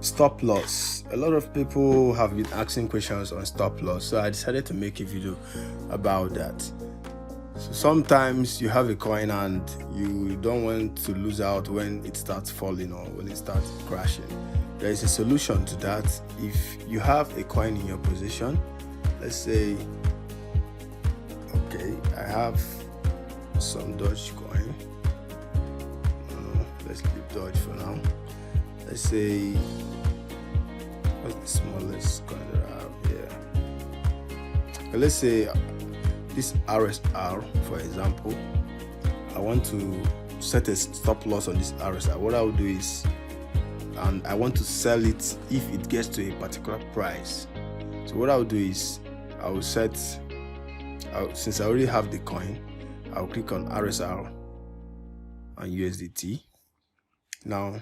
Stop loss. A lot of people have been asking questions on stop loss, so I decided to make a video about that. So sometimes you have a coin and you don't want to lose out when it starts falling or when it starts crashing. There is a solution to that. If you have a coin in your position, let's say, okay, I have some Dogecoin. Let's leave Doge for now. Let's say, what's the smallest coin that I have here? Okay, let's say this RSR, for example. I want to set a stop loss on this RSR. What I will do is, and I want to sell it if it gets to a particular price. So what I will do is, I will set, since I already have the coin, I'll click on RSR and USDT. Now,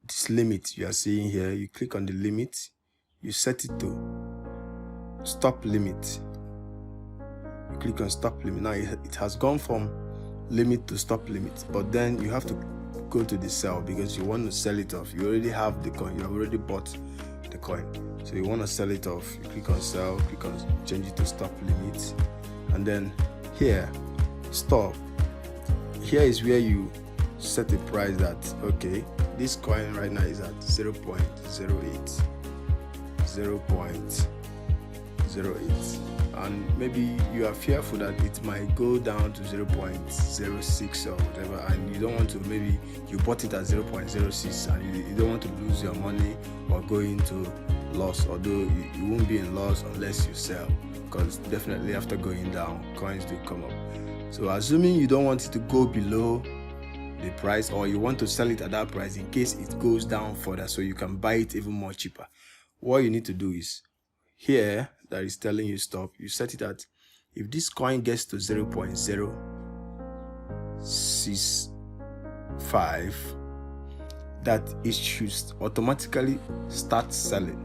this limit you are seeing here, you click on the limit, you set it to stop limit. You click on stop limit. Now it has gone from limit to stop limit, but then you have to go to the sell because you want to sell it off. You already have the coin, you already bought the coin, so you want to sell it off. You click on sell, click on change it to stop limit, and then here, stop. Here is where you set a price that, okay, this coin right now is at 0.08, 0.08, and maybe you are fearful that it might go down to 0.06 or whatever, and you don't want to, maybe you bought it at 0.06 and you don't want to lose your money or go into loss, although you won't be in loss unless you sell, because definitely after going down, coins do come up. So assuming you don't want it to go below the price, or you want to sell it at that price in case it goes down further so you can buy it even more cheaper, what you need to do is, here that is telling you stop, you set it at, if this coin gets to 0.065, that it should automatically start selling,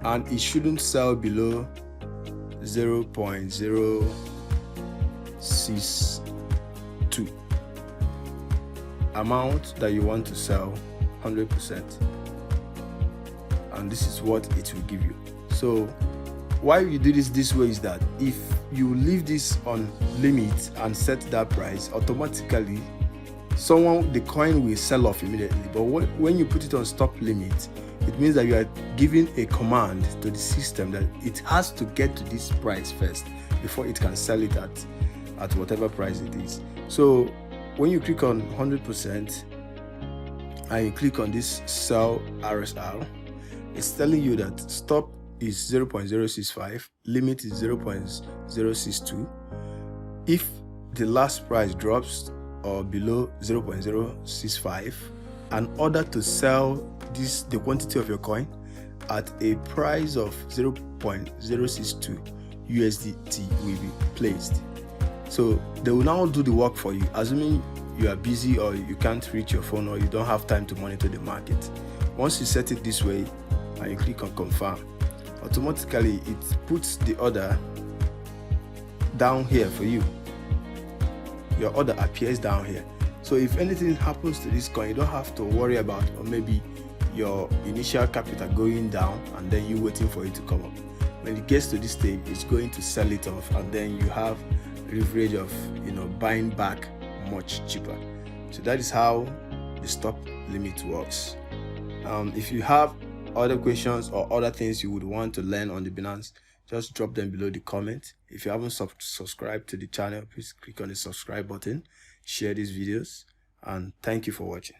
and it shouldn't sell below 0.062 amount that you want to sell 100%, and this is what it will give you. So why you do this way is that if you leave this on limit and set that price, automatically the coin will sell off immediately. But when you put it on stop limit, it means that you are giving a command to the system that it has to get to this price first before it can sell it at whatever price it is. So when you click on 100% and you click on this sell RSR, it's telling you that stop is 0.065, limit is 0.062. If the last price drops or below 0.065, in order to sell the quantity of your coin at a price of 0.062 USDT will be placed. So they will now do the work for you, assuming you are busy or you can't reach your phone or you don't have time to monitor the market. Once you set it this way and you click on confirm, automatically it puts the order down here for you. Your order appears down here. So if anything happens to this coin, you don't have to worry about, or maybe your initial capital going down and then you waiting for it to come up. When it gets to this stage, it's going to sell it off, and then you have leverage of buying back much cheaper. So that is how the stop limit works. If you have other questions or other things you would want to learn on the Binance, just drop them below the comment. If you haven't subscribed to the channel, please click on the subscribe button, share these videos, and thank you for watching.